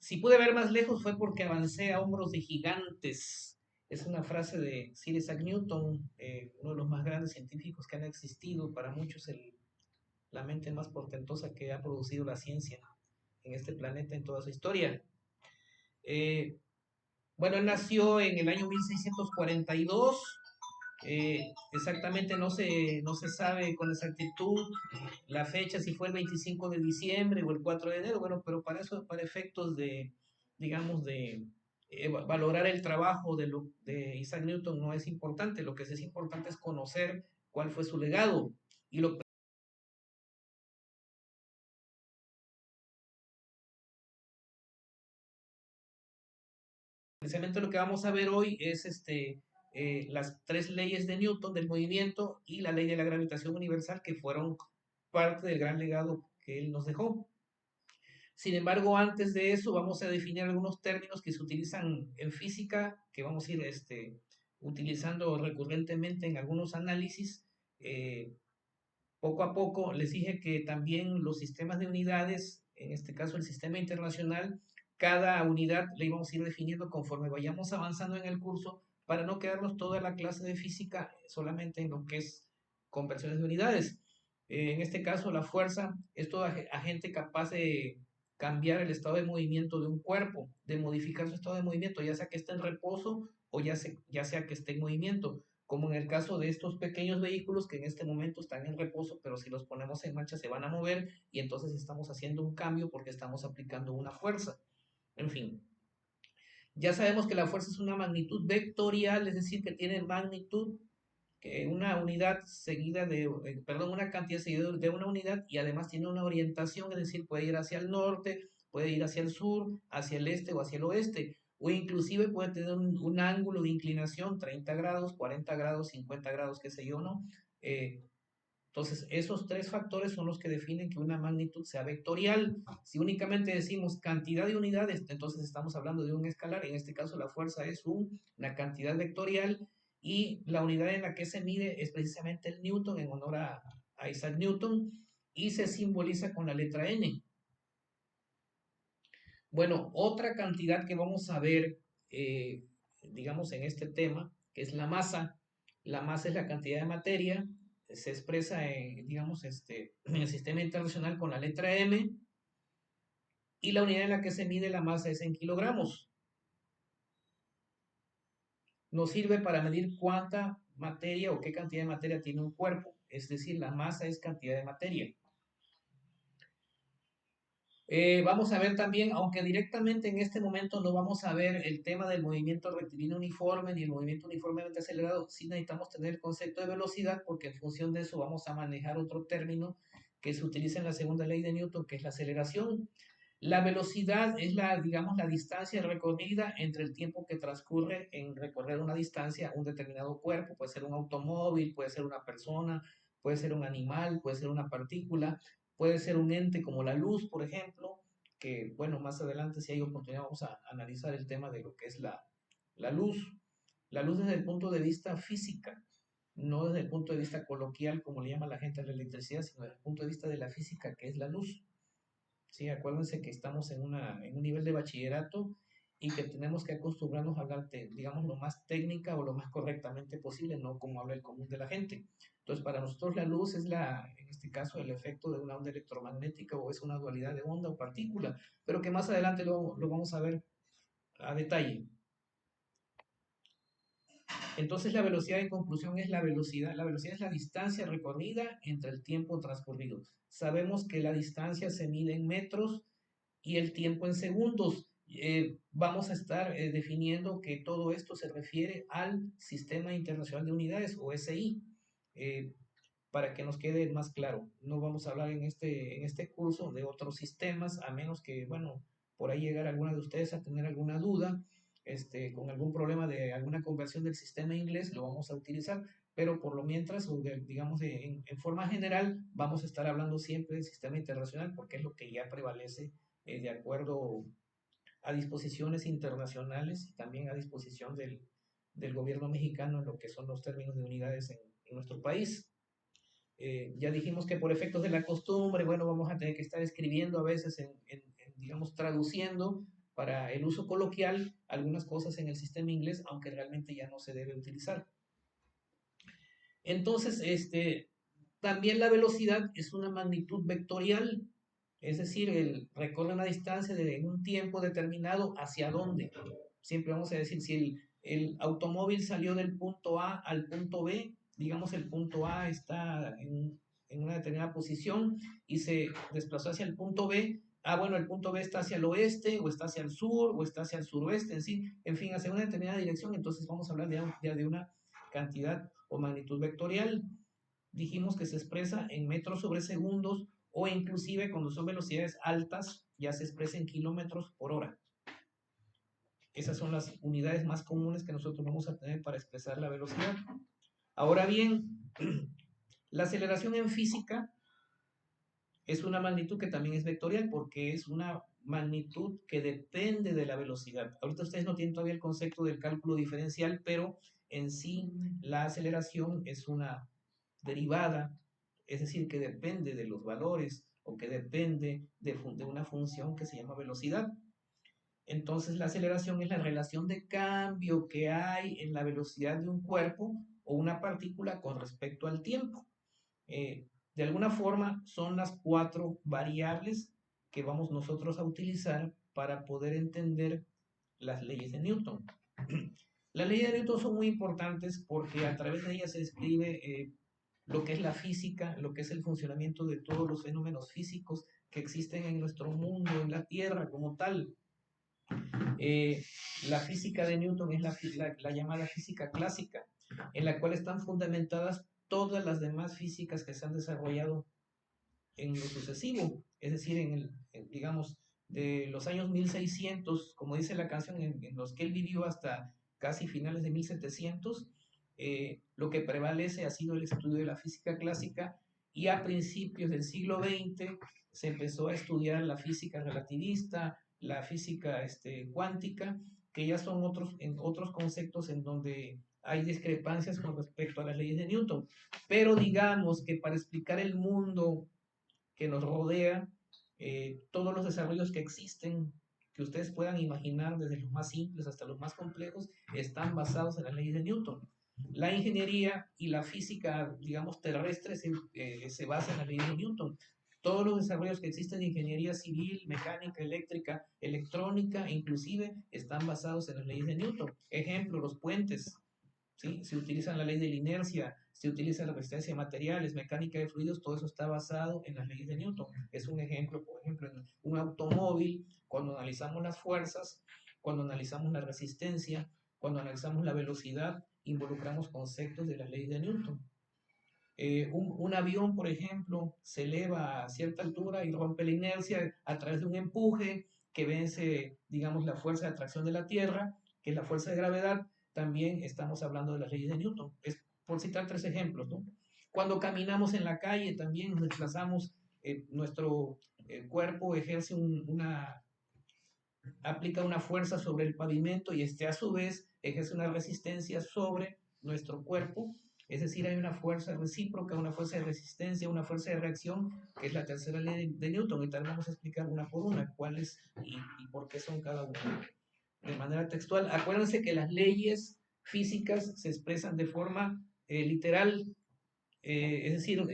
Si pude ver más lejos fue porque avancé a hombros de gigantes. Es una frase de Sir Isaac Newton, uno de los más grandes científicos que han existido, para muchos la mente más portentosa que ha producido la ciencia en este planeta en toda su historia. Eh, bueno, él nació en el año 1642. Exactamente no se sabe con exactitud la fecha, si fue el 25 de diciembre o el 4 de enero. Bueno, pero para eso, para efectos de, digamos, de valorar el trabajo de Isaac Newton no es importante. Lo que sí es importante es conocer cuál fue su legado. Y precisamente lo que vamos a ver hoy es las tres leyes de Newton del movimiento y la ley de la gravitación universal, que fueron parte del gran legado que él nos dejó. Sin embargo, antes de eso vamos a definir algunos términos que se utilizan en física, que vamos a ir utilizando recurrentemente en algunos análisis. Eh, Poco a poco les dije que también los sistemas de unidades, en este caso el sistema internacional, cada unidad la íbamos a ir definiendo conforme vayamos avanzando en el curso, para no quedarnos toda la clase de física solamente en lo que es conversiones de unidades. En este caso, la fuerza es todo agente capaz de cambiar el estado de movimiento de un cuerpo, de modificar su estado de movimiento, ya sea que esté en reposo o ya sea que esté en movimiento, como en el caso de estos pequeños vehículos que en este momento están en reposo, pero si los ponemos en marcha se van a mover, y entonces estamos haciendo un cambio porque estamos aplicando una fuerza. En fin, ya sabemos que la fuerza es una magnitud vectorial, es decir, que tiene magnitud, que una unidad seguida perdón, una cantidad seguida de una unidad, y además tiene una orientación, es decir, puede ir hacia el norte, puede ir hacia el sur, hacia el este o hacia el oeste, o inclusive puede tener un ángulo de inclinación, 30 grados, 40 grados, 50 grados, qué sé yo, ¿no? Eh, entonces, esos tres factores son los que definen que una magnitud sea vectorial. Si únicamente decimos cantidad de unidades, entonces estamos hablando de un escalar. En este caso, la fuerza es una cantidad vectorial, y la unidad en la que se mide es precisamente el Newton, en honor a Isaac Newton, y se simboliza con la letra N. Bueno, otra cantidad que vamos a ver, digamos, en este tema, que es la masa. La masa es la cantidad de materia, se expresa digamos, en el sistema internacional con la letra M, y la unidad en la que se mide la masa es en kilogramos. Nos sirve para medir cuánta materia o qué cantidad de materia tiene un cuerpo, es decir, la masa es cantidad de materia. Vamos a ver también, aunque directamente en este momento no vamos a ver el tema del movimiento rectilíneo uniforme ni el movimiento uniformemente acelerado, sí necesitamos tener el concepto de velocidad, porque en función de eso vamos a manejar otro término que se utiliza en la segunda ley de Newton, que es la aceleración. La velocidad es digamos, la distancia recorrida entre el tiempo que transcurre en recorrer una distancia, un determinado cuerpo. Puede ser un automóvil, puede ser una persona, puede ser un animal, puede ser una partícula, puede ser un ente como la luz, por ejemplo, que, bueno, más adelante, si hay oportunidad, vamos a analizar el tema de lo que es la luz. La luz desde el punto de vista física, no desde el punto de vista coloquial, como le llama la gente a la electricidad, sino desde el punto de vista de la física, que es la luz. Sí, acuérdense que estamos en un nivel de bachillerato, y que tenemos que acostumbrarnos a hablar, digamos, lo más técnica o lo más correctamente posible, no como habla el común de la gente. Entonces, para nosotros la luz es en este caso, el efecto de una onda electromagnética, o es una dualidad de onda o partícula, pero que más adelante lo vamos a ver a detalle. Entonces, la velocidad, en conclusión, es la velocidad. La velocidad es la distancia recorrida entre el tiempo transcurrido. Sabemos que la distancia se mide en metros y el tiempo en segundos. Vamos a estar definiendo que todo esto se refiere al Sistema Internacional de Unidades, o SI, eh, para que nos quede más claro. No vamos a hablar en este curso de otros sistemas, a menos que, bueno, por ahí llegar alguna de ustedes a tener alguna duda, con algún problema de alguna conversión del sistema inglés, lo vamos a utilizar. Pero por lo mientras, o digamos, en forma general, vamos a estar hablando siempre del sistema internacional, porque es lo que ya prevalece, de acuerdo a disposiciones internacionales, y también a disposición del gobierno mexicano, en lo que son los términos de unidades en nuestro país. Ya dijimos que por efectos de la costumbre, bueno, vamos a tener que estar escribiendo a veces, digamos, traduciendo, para el uso coloquial algunas cosas en el sistema inglés, aunque realmente ya no se debe utilizar. Entonces, también la velocidad es una magnitud vectorial, es decir, recorre una distancia de un tiempo determinado hacia dónde. Siempre vamos a decir, si el automóvil salió del punto A al punto B, digamos el punto A está en una determinada posición y se desplazó hacia el punto B, bueno, el punto B está hacia el oeste, o está hacia el sur, o está hacia el suroeste, en fin, hacia una determinada dirección, entonces vamos a hablar ya de una cantidad o magnitud vectorial. Dijimos que se expresa en metros sobre segundos, o inclusive cuando son velocidades altas, ya se expresa en kilómetros por hora. Esas son las unidades más comunes que nosotros vamos a tener para expresar la velocidad. Ahora bien, la aceleración en física es una magnitud que también es vectorial, porque es una magnitud que depende de la velocidad. Ahorita ustedes no tienen todavía el concepto del cálculo diferencial, pero en sí la aceleración es una derivada, es decir, que depende de los valores o que depende de una función que se llama velocidad. Entonces la aceleración es la relación de cambio que hay en la velocidad de un cuerpo o una partícula con respecto al tiempo. De alguna forma son las 4 variables que vamos nosotros a utilizar para poder entender las leyes de Newton. Las leyes de Newton son muy importantes porque a través de ellas se describe lo que es la física, lo que es el funcionamiento de todos los fenómenos físicos que existen en nuestro mundo, en la Tierra como tal. La física de Newton es la llamada física clásica, en la cual están fundamentadas todas las demás físicas que se han desarrollado en lo sucesivo, es decir, digamos, de los años 1600, como dice la canción, en los que él vivió hasta casi finales de 1700, lo que prevalece ha sido el estudio de la física clásica, y a principios del siglo XX se empezó a estudiar la física relativista, la física cuántica, que ya son otros conceptos en donde hay discrepancias con respecto a las leyes de Newton. Pero digamos que para explicar el mundo que nos rodea, todos los desarrollos que existen, que ustedes puedan imaginar, desde los más simples hasta los más complejos, están basados en las leyes de Newton. La ingeniería y la física, digamos, terrestre se basa en las leyes de Newton. Todos los desarrollos que existen de ingeniería civil, mecánica, eléctrica, electrónica, inclusive, están basados en las leyes de Newton. Ejemplo, los puentes, ¿sí? Se utiliza la ley de la inercia, se utiliza la resistencia de materiales, mecánica de fluidos, todo eso está basado en las leyes de Newton. Es un ejemplo, por ejemplo, en un automóvil, cuando analizamos las fuerzas, cuando analizamos la resistencia, cuando analizamos la velocidad, involucramos conceptos de las leyes de Newton. Un avión, por ejemplo, se eleva a cierta altura y rompe la inercia a través de un empuje que vence, digamos, la fuerza de atracción de la Tierra, que es la fuerza de gravedad. También estamos hablando de las leyes de Newton. Es por citar 3 ejemplos, ¿no? Cuando caminamos en la calle también nos desplazamos, nuestro cuerpo ejerce aplica una fuerza sobre el pavimento, y a su vez ejerce una resistencia sobre nuestro cuerpo. Es decir, hay una fuerza recíproca, una fuerza de resistencia, una fuerza de reacción, que es la tercera ley de Newton, y tal vamos a explicar una por una cuáles y por qué son cada una. De manera textual, acuérdense que las leyes físicas se expresan de forma literal, es decir,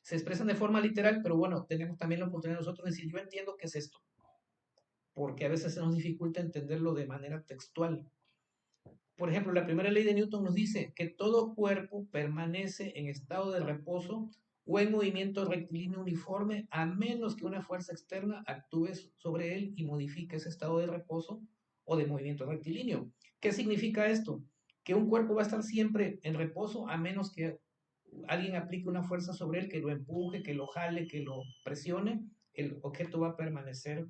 se expresan de forma literal, pero bueno, tenemos también la oportunidad nosotros de decir, yo entiendo qué es esto, porque a veces se nos dificulta entenderlo de manera textual. Por ejemplo, la primera ley de Newton nos dice que todo cuerpo permanece en estado de reposo o en movimiento rectilíneo uniforme, a menos que una fuerza externa actúe sobre él y modifique ese estado de reposo o de movimiento rectilíneo. ¿Qué significa esto? Que un cuerpo va a estar siempre en reposo a menos que alguien aplique una fuerza sobre él, que lo empuje, que lo jale, que lo presione. El objeto va a permanecer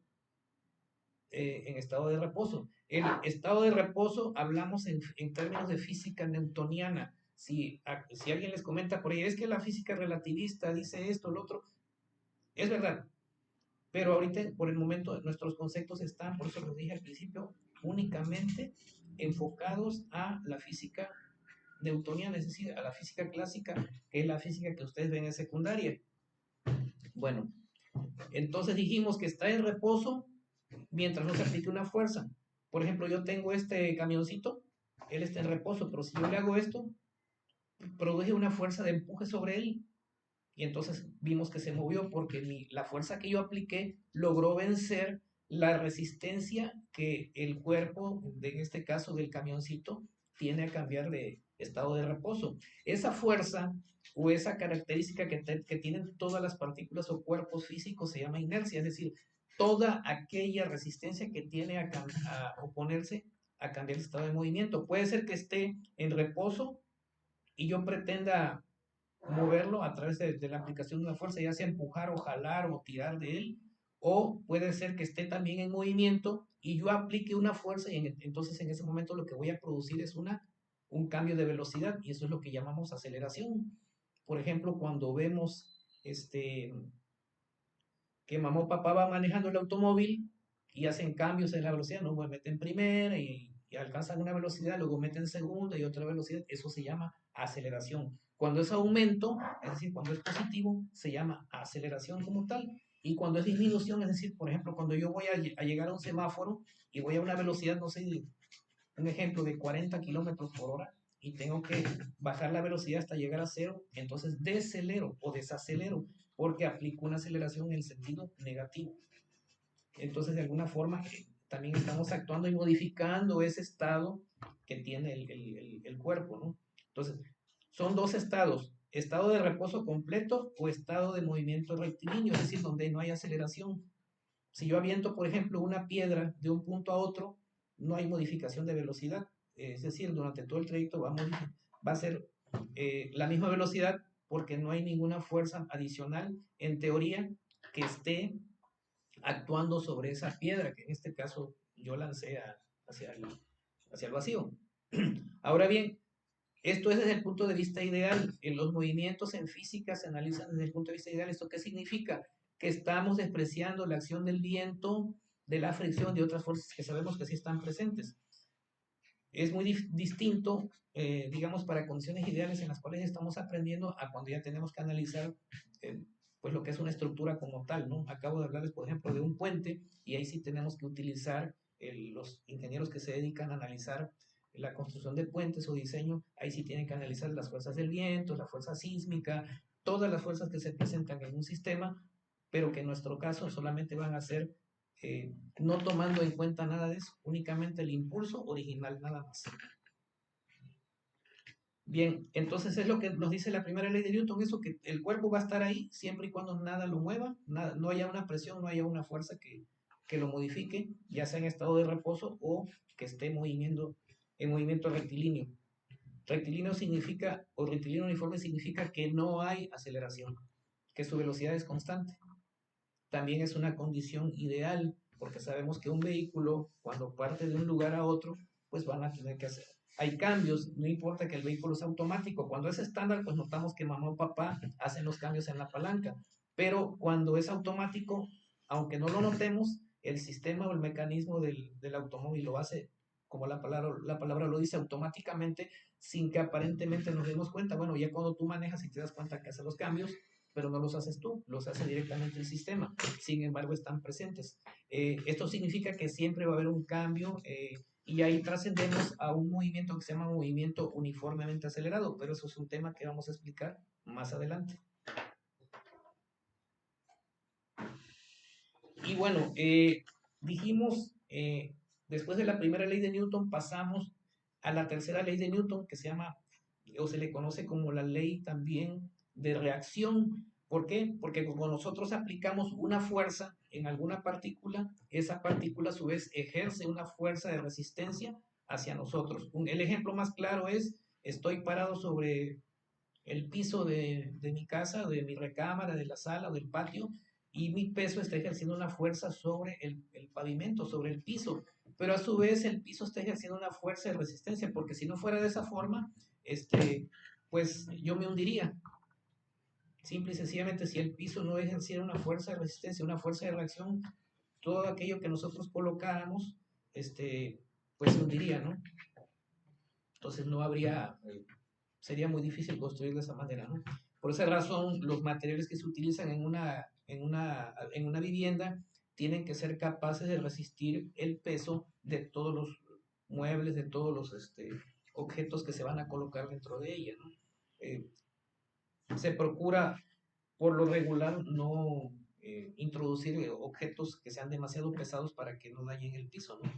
en estado de reposo. El estado de reposo hablamos en términos de física newtoniana. Si alguien les comenta por ahí, es que la física relativista dice esto, lo otro, es verdad. Pero ahorita, por el momento, nuestros conceptos están, por eso lo dije al principio, únicamente enfocados a la física newtoniana, es decir, a la física clásica, que es la física que ustedes ven en secundaria. Bueno, entonces dijimos que está en reposo mientras no se aplique una fuerza. Por ejemplo, yo tengo este camioncito, él está en reposo, pero si yo le hago esto, produce una fuerza de empuje sobre él. Y entonces vimos que se movió porque la fuerza que yo apliqué logró vencer la resistencia que el cuerpo, en este caso del camioncito, tiene a cambiar de estado de reposo. Esa fuerza o esa característica que tienen todas las partículas o cuerpos físicos se llama inercia, es decir, toda aquella resistencia que tiene a oponerse a cambiar el estado de movimiento. Puede ser que esté en reposo y yo pretenda moverlo a través de la aplicación de una fuerza, ya sea empujar o jalar o tirar de él, o puede ser que esté también en movimiento y yo aplique una fuerza y entonces en ese momento lo que voy a producir es un cambio de velocidad y eso es lo que llamamos aceleración. Por ejemplo, cuando vemos que mamá o papá va manejando el automóvil y hacen cambios en la velocidad, ¿no? Pues meten primera y alcanzan una velocidad, luego meten segunda y otra velocidad, eso se llama aceleración. Cuando es aumento, es decir, cuando es positivo, se llama aceleración como tal. Y cuando es disminución, es decir, por ejemplo, cuando yo voy a llegar a un semáforo y voy a una velocidad, no sé, un ejemplo de 40 kilómetros por hora y tengo que bajar la velocidad hasta llegar a cero, entonces decelero o desacelero porque aplico una aceleración en el sentido negativo. Entonces, de alguna forma, también estamos actuando y modificando ese estado que tiene el cuerpo, ¿no? Entonces, son dos estados, estado de reposo completo o estado de movimiento rectilíneo, es decir, donde no hay aceleración. Si yo aviento, por ejemplo, una piedra de un punto a otro, no hay modificación de velocidad. Es decir, durante todo el trayecto va a ser la misma velocidad porque no hay ninguna fuerza adicional, en teoría, que esté actuando sobre esa piedra, que en este caso yo lancé hacia el vacío. Ahora bien, esto es desde el punto de vista ideal. En los movimientos en física se analizan desde el punto de vista ideal. ¿Esto qué significa? Que estamos despreciando la acción del viento, de la fricción, de otras fuerzas que sabemos que sí están presentes. Es muy distinto, digamos, para condiciones ideales en las cuales estamos aprendiendo a cuando ya tenemos que analizar pues lo que es una estructura como tal, ¿no? Acabo de hablarles, por ejemplo, de un puente y ahí sí tenemos que utilizar los ingenieros que se dedican a analizar la construcción de puentes o diseño, ahí sí tienen que analizar las fuerzas del viento, la fuerza sísmica, todas las fuerzas que se presentan en un sistema, pero que en nuestro caso solamente van a ser no tomando en cuenta nada de eso, únicamente el impulso original, nada más. Bien, entonces es lo que nos dice la primera ley de Newton, eso que el cuerpo va a estar ahí siempre y cuando nada lo mueva, nada, no haya una presión, no haya una fuerza que lo modifique, ya sea en estado de reposo o que esté en movimiento rectilíneo. Rectilíneo significa, o rectilíneo uniforme significa que no hay aceleración, que su velocidad es constante. También es una condición ideal, porque sabemos que un vehículo, cuando parte de un lugar a otro, pues van a tener que hacer. Hay cambios, no importa que el vehículo sea automático. Cuando es estándar, pues notamos que mamá o papá hacen los cambios en la palanca. Pero cuando es automático, aunque no lo notemos, el sistema o el mecanismo del automóvil lo hace, como la palabra lo dice, automáticamente, sin que aparentemente nos demos cuenta. Bueno, ya cuando tú manejas y te das cuenta que hace los cambios, pero no los haces tú, los hace directamente el sistema. Sin embargo, están presentes. Esto significa que siempre va a haber un cambio y ahí trascendemos a un movimiento que se llama movimiento uniformemente acelerado, pero eso es un tema que vamos a explicar más adelante. Y bueno, dijimos, después de la primera ley de Newton pasamos a la tercera ley de Newton que se llama, o se le conoce como la ley también de reacción. ¿Por qué? Porque cuando nosotros aplicamos una fuerza en alguna partícula, esa partícula a su vez ejerce una fuerza de resistencia hacia nosotros. El ejemplo más claro es, estoy parado sobre el piso de mi casa, de mi recámara, de la sala o del patio, y mi peso está ejerciendo una fuerza sobre el pavimento, sobre el piso, pero a su vez el piso está ejerciendo una fuerza de resistencia, porque si no fuera de esa forma, pues yo me hundiría. Simple y sencillamente, si el piso no ejerciera una fuerza de resistencia, una fuerza de reacción, todo aquello que nosotros colocáramos, pues se hundiría, ¿no? Entonces no habría, sería muy difícil construir de esa manera, ¿no? Por esa razón, los materiales que se utilizan en una vivienda tienen que ser capaces de resistir el peso de todos los muebles, de todos los objetos que se van a colocar dentro de ella, ¿no? Se procura por lo regular no introducir objetos que sean demasiado pesados para que no dañen el piso, ¿no?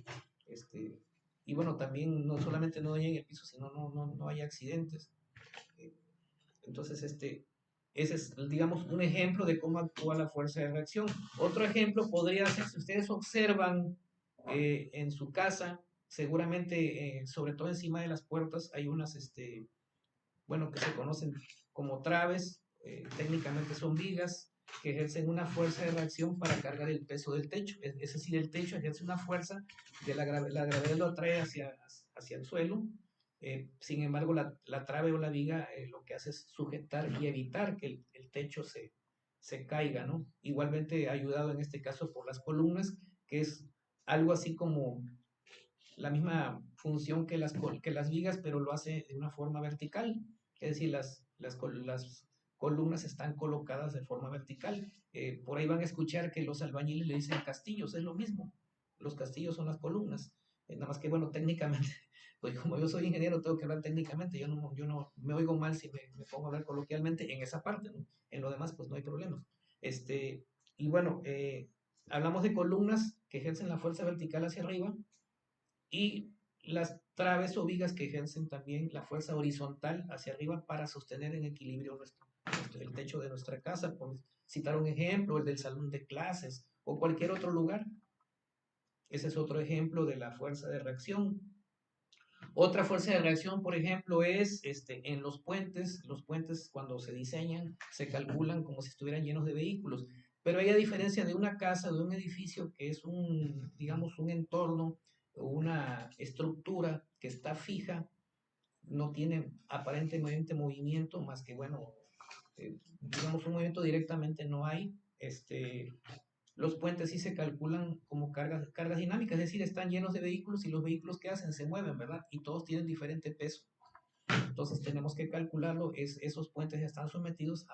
Y bueno, también no solamente no dañen el piso, sino no haya accidentes. Entonces, ese es, digamos, un ejemplo de cómo actúa la fuerza de reacción. Otro ejemplo podría ser, si ustedes observan en su casa, seguramente, sobre todo encima de las puertas, hay unas, bueno, que se conocen como traves, técnicamente son vigas, que ejercen una fuerza de reacción para cargar el peso del techo. Es decir, el techo ejerce una fuerza, de la gravedad lo atrae hacia el suelo. Sin embargo, la trave o la viga lo que hace es sujetar y evitar que el techo se caiga, ¿no? Igualmente ayudado en este caso por las columnas, que es algo así como la misma función que las vigas, pero lo hace de una forma vertical. Es decir, las columnas están colocadas de forma vertical. Por ahí van a escuchar que los albañiles le dicen castillos, es lo mismo. Los castillos son las columnas. Nada más que, bueno, técnicamente, pues como yo soy ingeniero, tengo que hablar técnicamente. Yo no me oigo mal si me pongo a hablar coloquialmente en esa parte, ¿no? En lo demás, pues no hay problemas. Y bueno, hablamos de columnas que ejercen la fuerza vertical hacia arriba y las traves o vigas que ejercen también la fuerza horizontal hacia arriba para sostener en equilibrio el techo de nuestra casa. Por citar un ejemplo, el del salón de clases o cualquier otro lugar. Ese es otro ejemplo de la fuerza de reacción. Otra fuerza de reacción, por ejemplo, es en los puentes. Los puentes, cuando se diseñan, se calculan como si estuvieran llenos de vehículos. Pero hay, a diferencia de una casa, de un edificio, que es digamos, un entorno o una estructura que está fija, no tiene aparentemente movimiento, más que, bueno, digamos, un movimiento directamente no hay. Los puentes sí se calculan como cargas dinámicas, es decir, están llenos de vehículos y los vehículos que hacen se mueven, ¿verdad? Y todos tienen diferente peso. Entonces tenemos que calcularlo, esos puentes están sometidos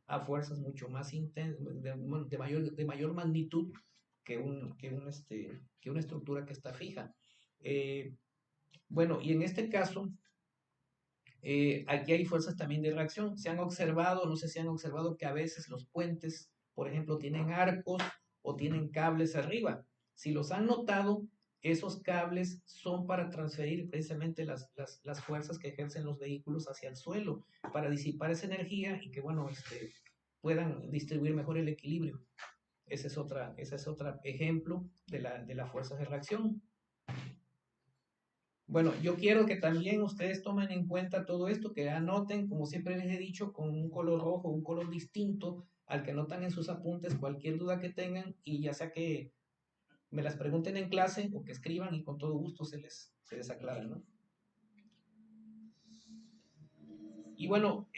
a fuerzas mucho más intensas, de mayor magnitud que una estructura que está fija. Bueno, y en este caso, aquí hay fuerzas también de reacción. Se han observado, no sé si han observado que a veces los puentes, por ejemplo, tienen arcos o tienen cables arriba. Si los han notado, esos cables son para transferir precisamente las fuerzas que ejercen los vehículos hacia el suelo, para disipar esa energía y que, bueno, puedan distribuir mejor el equilibrio. Ese es otro ejemplo de las fuerzas de reacción. Bueno, yo quiero que también ustedes tomen en cuenta todo esto, que anoten, como siempre les he dicho, con un color rojo, un color distinto al que anotan en sus apuntes, cualquier duda que tengan, y ya sea que me las pregunten en clase o que escriban y con todo gusto se les aclara, ¿no? Y bueno,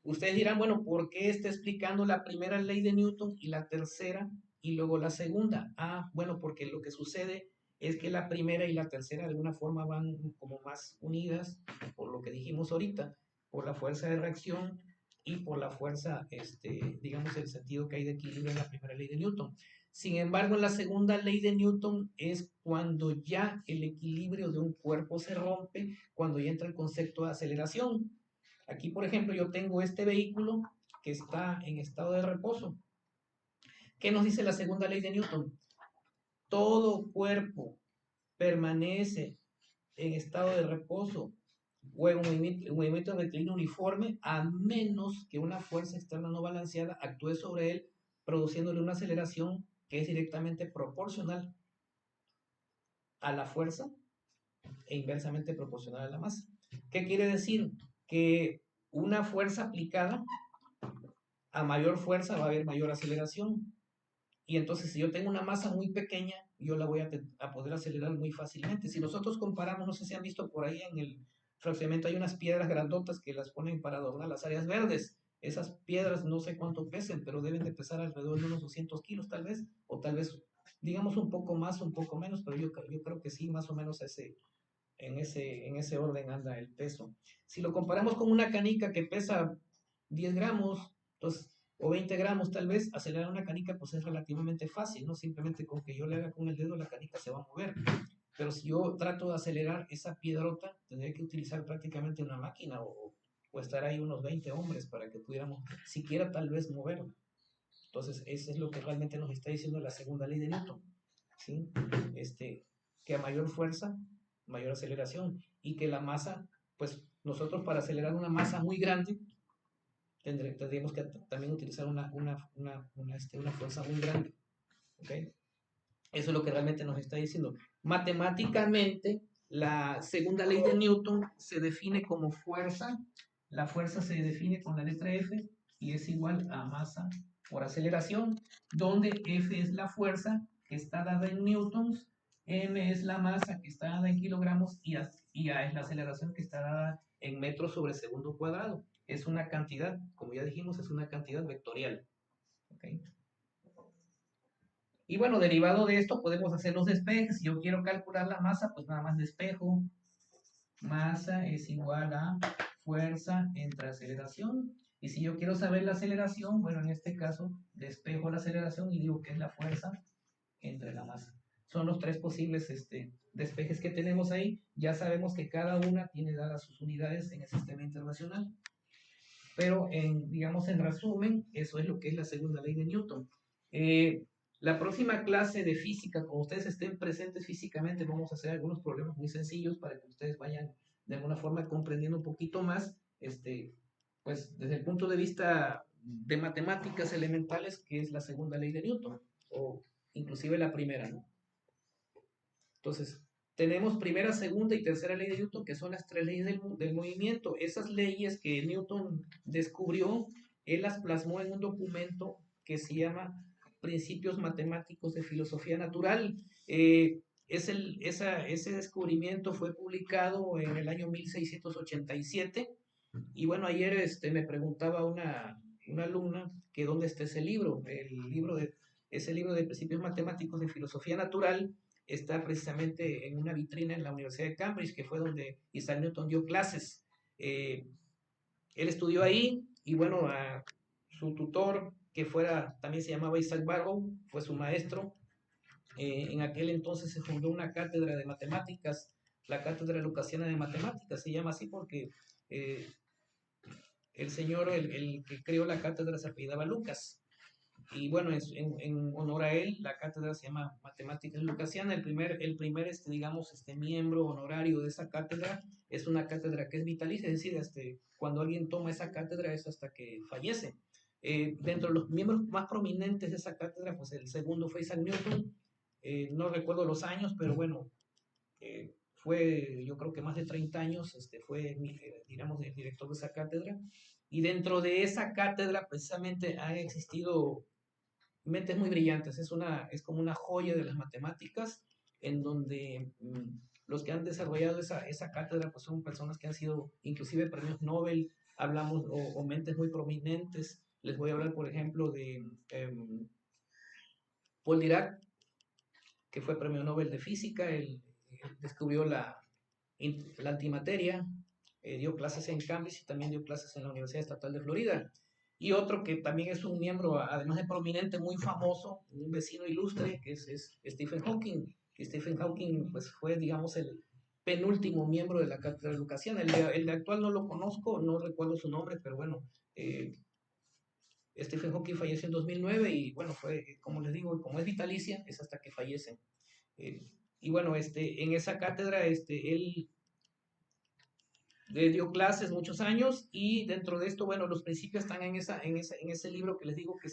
ustedes dirán, bueno, ¿por qué está explicando la primera ley de Newton y la tercera y luego la segunda? Ah, bueno, porque lo que sucede es que la primera y la tercera de alguna forma van como más unidas, por lo que dijimos ahorita, por la fuerza de reacción y por la fuerza, digamos, el sentido que hay de equilibrio en la primera ley de Newton. Sin embargo, en la segunda ley de Newton es cuando ya el equilibrio de un cuerpo se rompe, cuando ya entra el concepto de aceleración. Aquí, por ejemplo, yo tengo este vehículo que está en estado de reposo. ¿Qué nos dice la segunda ley de Newton? Todo cuerpo permanece en estado de reposo o en un movimiento rectilíneo uniforme a menos que una fuerza externa no balanceada actúe sobre él, produciéndole una aceleración que es directamente proporcional a la fuerza e inversamente proporcional a la masa. ¿Qué quiere decir? Que una fuerza aplicada a mayor fuerza va a haber mayor aceleración. Y entonces, si yo tengo una masa muy pequeña, yo la voy a poder acelerar muy fácilmente. Si nosotros comparamos, no sé si han visto por ahí en el fraccionamiento, hay unas piedras grandotas que las ponen para adornar las áreas verdes. Esas piedras no sé cuánto pesen, pero deben de pesar alrededor de unos 200 kilos tal vez, o tal vez, digamos, un poco más, un poco menos, pero yo creo que sí, más o menos en ese orden anda el peso. Si lo comparamos con una canica que pesa 10 gramos, entonces o 20 gramos tal vez, acelerar una canica pues es relativamente fácil, ¿no? Simplemente con que yo le haga con el dedo la canica se va a mover. Pero si yo trato de acelerar esa piedrota, tendría que utilizar prácticamente una máquina o estar ahí unos 20 hombres para que pudiéramos siquiera tal vez moverla. Entonces, eso es lo que realmente nos está diciendo la segunda ley de Newton, ¿sí? Que a mayor fuerza, mayor aceleración, y que la masa, pues nosotros para acelerar una masa muy grande, tendríamos que también utilizar una fuerza muy grande, ¿ok? Eso es lo que realmente nos está diciendo. Matemáticamente, la segunda ley de Newton se define como fuerza. La fuerza se define con la letra F y es igual a masa por aceleración, donde F es la fuerza que está dada en newtons, M es la masa que está dada en kilogramos y A es la aceleración que está dada en metros sobre segundo cuadrado. Es una cantidad, como ya dijimos, es una cantidad vectorial. ¿Okay? Y bueno, derivado de esto podemos hacer los despejes. Si yo quiero calcular la masa, pues nada más despejo. Masa es igual a fuerza entre aceleración. Y si yo quiero saber la aceleración, bueno, en este caso despejo la aceleración y digo que es la fuerza entre la masa. Son los tres posibles despejes que tenemos ahí. Ya sabemos que cada una tiene dadas sus unidades en el sistema internacional. Pero, digamos, en resumen, eso es lo que es la segunda ley de Newton. La próxima clase de física, como ustedes estén presentes físicamente, vamos a hacer algunos problemas muy sencillos para que ustedes vayan de alguna forma comprendiendo un poquito más, pues desde el punto de vista de matemáticas elementales, que es la segunda ley de Newton, o inclusive la primera, ¿no? Entonces, tenemos primera, segunda y tercera ley de Newton, que son las tres leyes del movimiento. Esas leyes que Newton descubrió, él las plasmó en un documento que se llama Principios Matemáticos de Filosofía Natural. Ese descubrimiento fue publicado en el año 1687. Y bueno, ayer me preguntaba una alumna que dónde está ese libro. Ese libro de Principios Matemáticos de Filosofía Natural está precisamente en una vitrina en la Universidad de Cambridge, que fue donde Isaac Newton dio clases. Él estudió ahí y bueno, a su tutor, que también se llamaba Isaac Barrow, fue su maestro. En aquel entonces se fundó una cátedra de matemáticas, la Cátedra Lucasiana de Matemáticas, se llama así porque el señor, el que creó la cátedra, se apellidaba Lucas. Y bueno, en honor a él, la cátedra se llama Matemáticas Lucasiana. Digamos, miembro honorario de esa cátedra es una cátedra que es vitalicia, es decir, cuando alguien toma esa cátedra es hasta que fallece. Dentro de los miembros más prominentes de esa cátedra, pues el segundo fue Isaac Newton. No recuerdo los años, pero bueno, fue, yo creo que más de 30 años, fue, digamos, el director de esa cátedra. Y dentro de esa cátedra, precisamente, han existido mentes muy brillantes. Es como una joya de las matemáticas, en donde los que han desarrollado esa cátedra, pues son personas que han sido inclusive premios Nobel, hablamos, o mentes muy prominentes. Les voy a hablar, por ejemplo, de Paul Dirac, que fue premio Nobel de Física. Él descubrió la antimateria, dio clases en Cambridge y también dio clases en la Universidad Estatal de Florida. Y otro que también es un miembro, además de prominente, muy famoso, un vecino ilustre, que es Stephen Hawking. Stephen Hawking pues, fue, digamos, el penúltimo miembro de la cátedra lucasiana. El de actual no lo conozco, no recuerdo su nombre, pero bueno, Stephen Hawking falleció en 2009 y bueno, fue, como les digo, como es vitalicia, es hasta que fallecen. Y bueno, en esa cátedra, él dio clases muchos años y dentro de esto, bueno, los principios están en ese libro que les digo que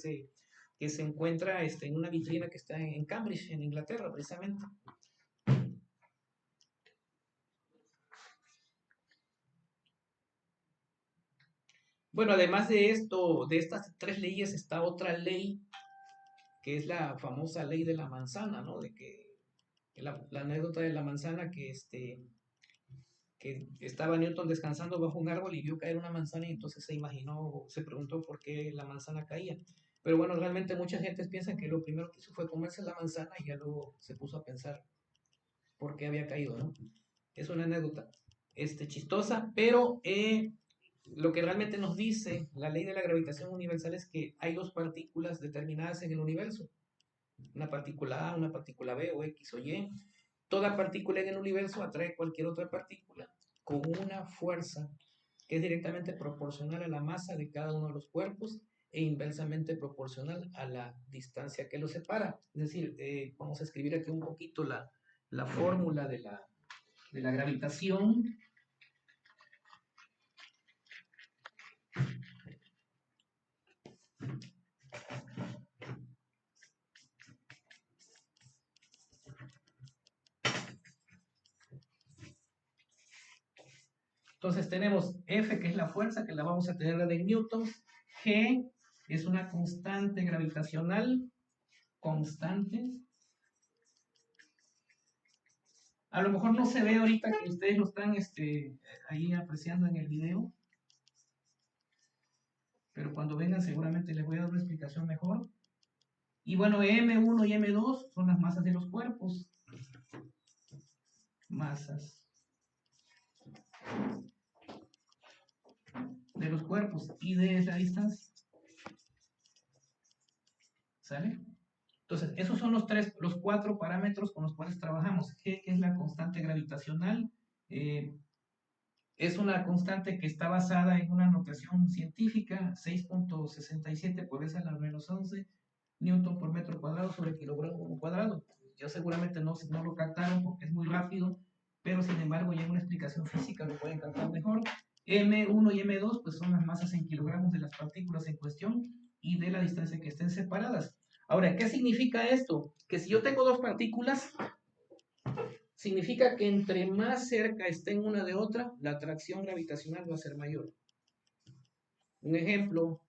se encuentra en una vitrina que está en Cambridge, en Inglaterra, precisamente. Bueno, además de esto, de estas tres leyes, está otra ley que es la famosa ley de la manzana, ¿no? De que la anécdota de la manzana que estaba Newton descansando bajo un árbol y vio caer una manzana y entonces se preguntó por qué la manzana caía. Pero bueno, realmente mucha gente piensa que lo primero que hizo fue comerse la manzana y ya luego se puso a pensar por qué había caído, ¿no? Es una anécdota chistosa, pero lo que realmente nos dice la ley de la gravitación universal es que hay dos partículas determinadas en el universo, una partícula A, una partícula B o X o Y. Toda partícula en el universo atrae cualquier otra partícula con una fuerza que es directamente proporcional a la masa de cada uno de los cuerpos e inversamente proporcional a la distancia que los separa. Es decir, vamos a escribir aquí un poquito la fórmula de la gravitación. Entonces tenemos F, que es la fuerza, que la vamos a tener de Newton. G es una constante gravitacional, constante. A lo mejor no se ve ahorita que ustedes lo están ahí apreciando en el video, pero cuando vengan seguramente les voy a dar una explicación mejor. Y bueno, M1 y M2 son las masas de los cuerpos. Masas de los cuerpos. Y D es la distancia. ¿Sale? Entonces, esos son los cuatro parámetros con los cuales trabajamos. G, que es la constante gravitacional, es una constante que está basada en una notación científica, 6.67 por esa a la menos 11 newton por metro cuadrado sobre kilogramo cuadrado. Ya seguramente no lo captaron porque es muy rápido, pero sin embargo ya en una explicación física lo pueden captar mejor. M1 y M2 pues son las masas en kilogramos de las partículas en cuestión y de la distancia que estén separadas. Ahora, ¿qué significa esto? Que si yo tengo dos partículas, significa que entre más cerca estén una de otra, la atracción gravitacional va a ser mayor. Un ejemplo,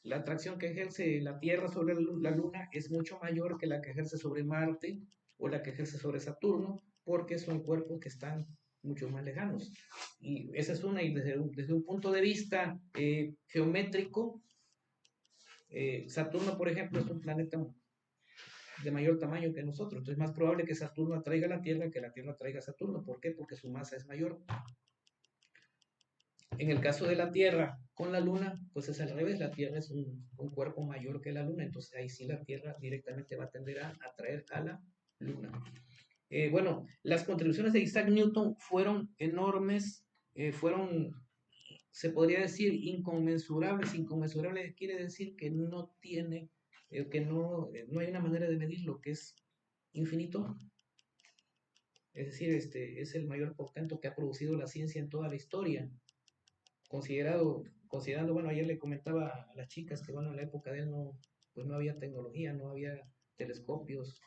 la atracción que ejerce la Tierra sobre la Luna es mucho mayor que la que ejerce sobre Marte o la que ejerce sobre Saturno, porque son cuerpos que están mucho más lejanos. Y esa es una, y desde un punto de vista geométrico, Saturno, por ejemplo, es un planeta de mayor tamaño que nosotros. Entonces es más probable que Saturno atraiga a la Tierra que la Tierra atraiga a Saturno. ¿Por qué? Porque su masa es mayor. En el caso de la Tierra con la Luna, pues es al revés. La Tierra es un cuerpo mayor que la Luna. Entonces ahí sí la Tierra directamente va a tender a atraer a la Luna. Bueno, las contribuciones de Isaac Newton fueron enormes, fueron, se podría decir, inconmensurables. Inconmensurables quiere decir que no tiene, que no hay una manera de medir lo que es infinito. Es decir, es el mayor portento que ha producido la ciencia en toda la historia. Considerando, bueno, ayer le comentaba a las chicas que, bueno, en la época de él pues no había tecnología, no había telescopios,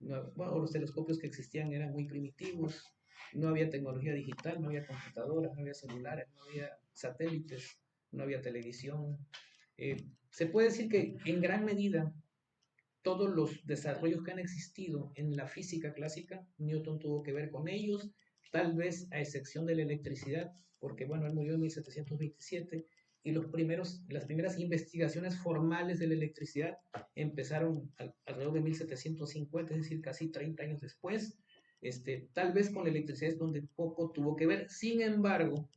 bueno, los telescopios que existían eran muy primitivos, no había tecnología digital, no había computadoras, no había celulares, no había satélites, no había televisión. Se puede decir que en gran medida todos los desarrollos que han existido en la física clásica, Newton tuvo que ver con ellos, tal vez a excepción de la electricidad, porque bueno, él murió en 1727 y las primeras investigaciones formales de la electricidad empezaron alrededor de 1750, es decir, casi 30 años después. Tal vez con la electricidad es donde poco tuvo que ver. Sin embargo,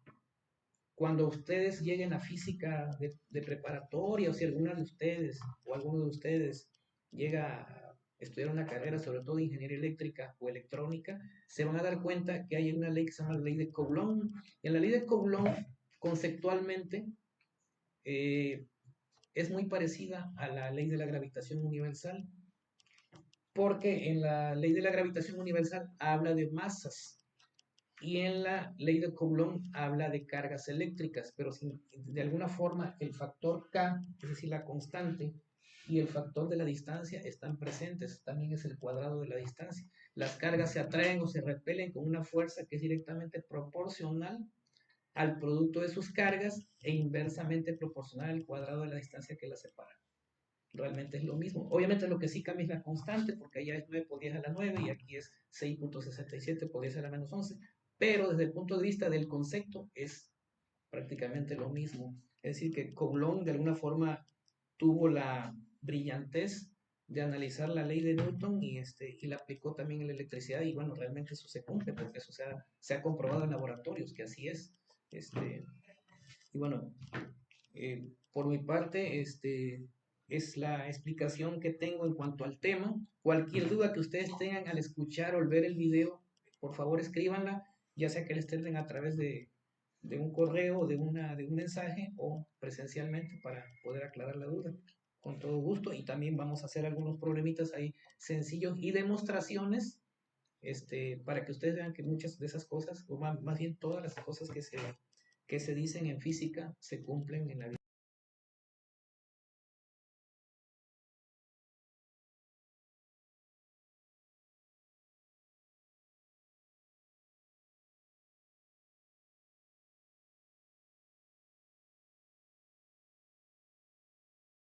cuando ustedes lleguen a física de preparatoria, o si alguna de ustedes o alguno de ustedes llega a estudiar una carrera, sobre todo de ingeniería eléctrica o electrónica, se van a dar cuenta que hay una ley que se llama la ley de Coulomb. Y en la ley de Coulomb, conceptualmente, es muy parecida a la ley de la gravitación universal, porque en la ley de la gravitación universal habla de masas, y en la ley de Coulomb habla de cargas eléctricas, pero de alguna forma el factor K, es decir, la constante, y el factor de la distancia están presentes, también es el cuadrado de la distancia. Las cargas se atraen o se repelen con una fuerza que es directamente proporcional al producto de sus cargas e inversamente proporcional al cuadrado de la distancia que las separa. Realmente es lo mismo. Obviamente lo que sí cambia es la constante, porque allá es 9 por 10 a la 9 y aquí es 6.67 por 10 a la menos 11. Pero desde el punto de vista del concepto es prácticamente lo mismo. Es decir, que Coulomb de alguna forma tuvo la brillantez de analizar la ley de Newton y la aplicó también en la electricidad y bueno, realmente eso se cumple porque eso se ha comprobado en laboratorios que así es. Y bueno, por mi parte, es la explicación que tengo en cuanto al tema. Cualquier duda que ustedes tengan al escuchar o al ver el video, por favor escríbanla, ya sea que les estén a través de un correo, de un mensaje o presencialmente para poder aclarar la duda. Con todo gusto. Y también vamos a hacer algunos problemitas ahí sencillos y demostraciones para que ustedes vean que muchas de esas cosas, o más bien todas las cosas que se dicen en física, se cumplen en la vida.